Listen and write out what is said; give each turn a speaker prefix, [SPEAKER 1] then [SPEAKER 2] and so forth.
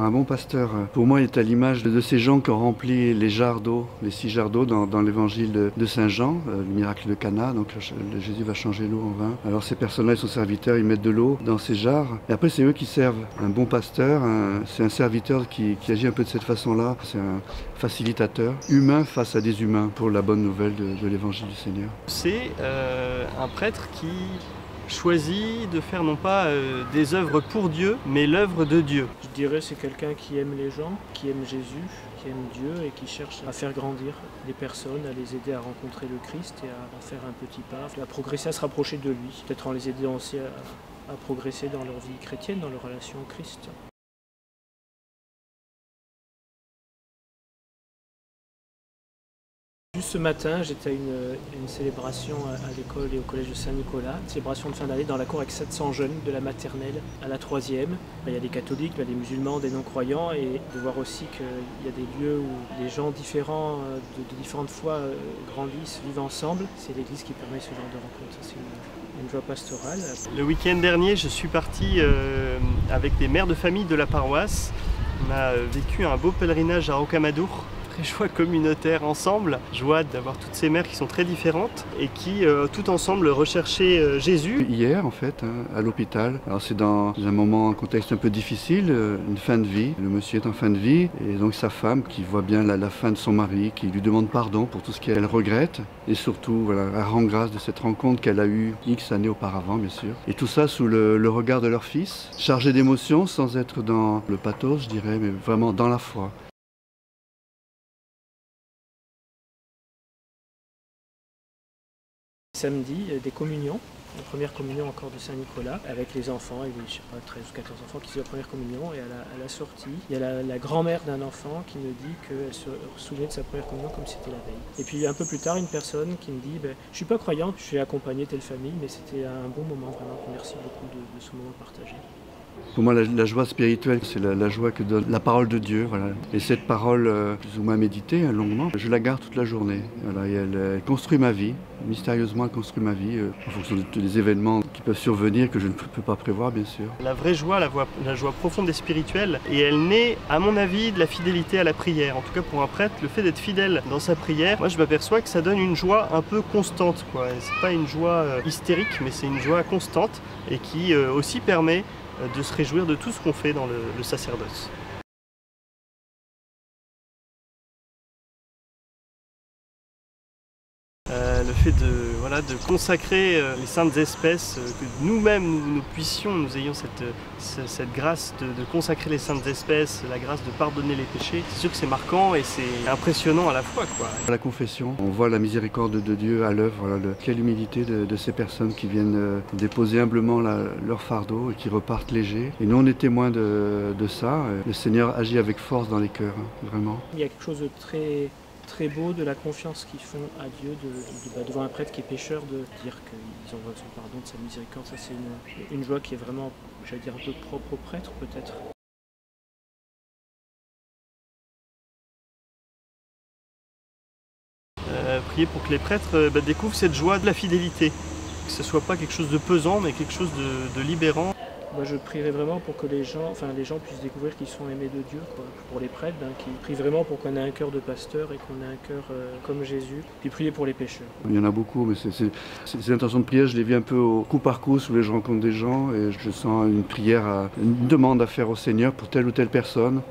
[SPEAKER 1] Un bon pasteur, pour moi, est à l'image de ces gens qui ont rempli les jarres d'eau, les 6 jarres d'eau dans l'évangile de Saint Jean, le miracle de Cana. Donc Jésus va changer l'eau en vin. Alors ces personnes-là, ils sont serviteurs, ils mettent de l'eau dans ces jarres. Et après, c'est eux qui servent. Un bon pasteur, c'est un serviteur qui agit un peu de cette façon-là. C'est un facilitateur humain face à des humains pour la bonne nouvelle de l'évangile du Seigneur.
[SPEAKER 2] C'est un prêtre qui choisit de faire non pas des œuvres pour Dieu, mais l'œuvre de Dieu.
[SPEAKER 3] Je dirais c'est quelqu'un qui aime les gens, qui aime Jésus, qui aime Dieu et qui cherche à faire grandir les personnes, à les aider à rencontrer le Christ et à faire un petit pas, à progresser, à se rapprocher de lui, peut-être en les aidant aussi à progresser dans leur vie chrétienne, dans leur relation au Christ. Juste ce matin, j'étais à une célébration à l'école et au collège de Saint-Nicolas, une célébration de fin d'année dans la cour avec 700 jeunes de la maternelle à la 3e. Il y a des catholiques, il y a des musulmans, des non-croyants et de voir aussi qu'il y a des lieux où des gens différents, de différentes foi grandissent, vivent ensemble. C'est l'Église qui permet ce genre de rencontre. C'est une joie pastorale.
[SPEAKER 2] Le week-end dernier, je suis parti avec des mères de famille de la paroisse. On a vécu un beau pèlerinage à Rocamadour. Joie communautaire ensemble, joie d'avoir toutes ces mères qui sont très différentes et qui tout ensemble recherchaient Jésus.
[SPEAKER 1] Hier en fait, à l'hôpital, alors c'est dans un moment, un contexte un peu difficile, une fin de vie, le monsieur est en fin de vie et donc sa femme qui voit bien la fin de son mari, qui lui demande pardon pour tout ce qu'elle regrette et surtout voilà, elle rend grâce de cette rencontre qu'elle a eue X années auparavant bien sûr. Et tout ça sous le regard de leur fils, chargé d'émotions sans être dans le pathos je dirais, mais vraiment dans la foi.
[SPEAKER 3] Samedi, des communions, la première communion encore de Saint-Nicolas, avec les enfants, et je sais pas, 13 ou 14 enfants qui font la première communion, et à la sortie, il y a la grand-mère d'un enfant qui me dit qu'elle se souvenait de sa première communion comme si c'était la veille. Et puis un peu plus tard, une personne qui me dit, je suis pas croyante, je suis accompagné telle famille, mais c'était un bon moment, vraiment, merci beaucoup de ce moment partagé.
[SPEAKER 1] Pour moi, la joie spirituelle, c'est la joie que donne la parole de Dieu. Voilà. Et cette parole, plus ou moins méditée longuement, je la garde toute la journée. Voilà. Et elle construit ma vie, mystérieusement elle construit ma vie, en fonction des événements qui peuvent survenir, que je ne peux pas prévoir, bien sûr.
[SPEAKER 2] La vraie joie, la joie profonde et spirituelle, et elle naît, à mon avis, de la fidélité à la prière. En tout cas, pour un prêtre, le fait d'être fidèle dans sa prière, moi je m'aperçois que ça donne une joie un peu constante. C'est pas une joie hystérique, mais c'est une joie constante, et qui aussi permet de se réjouir de tout ce qu'on fait dans le sacerdoce. Le fait de consacrer les saintes espèces, que nous-mêmes nous ayons cette grâce de consacrer les saintes espèces, la grâce de pardonner les péchés, c'est sûr que c'est marquant et c'est impressionnant à la fois.
[SPEAKER 1] À la confession, on voit la miséricorde de Dieu à l'œuvre, voilà, quelle humilité de ces personnes qui viennent déposer humblement leur fardeau et qui repartent légers. Et nous on est témoins de ça, le Seigneur agit avec force dans les cœurs, vraiment.
[SPEAKER 3] Il y a quelque chose de très beau de la confiance qu'ils font à Dieu devant un prêtre qui est pécheur, de dire qu'ils envoient son pardon, de sa miséricorde. Ça c'est une joie qui est vraiment, j'allais dire, un peu propre au prêtre peut-être.
[SPEAKER 2] Prier pour que les prêtres découvrent cette joie de la fidélité, que ce ne soit pas quelque chose de pesant mais quelque chose de libérant.
[SPEAKER 3] Moi, je prierais vraiment pour que les gens puissent découvrir qu'ils sont aimés de Dieu, pour les prêtres, qui prient vraiment pour qu'on ait un cœur de pasteur et qu'on ait un cœur comme Jésus, puis prier pour les pécheurs.
[SPEAKER 1] Il y en a beaucoup, mais ces intentions de prière, je les vis un peu au coup par coup, où je rencontre des gens et je sens une prière, une demande à faire au Seigneur pour telle ou telle personne.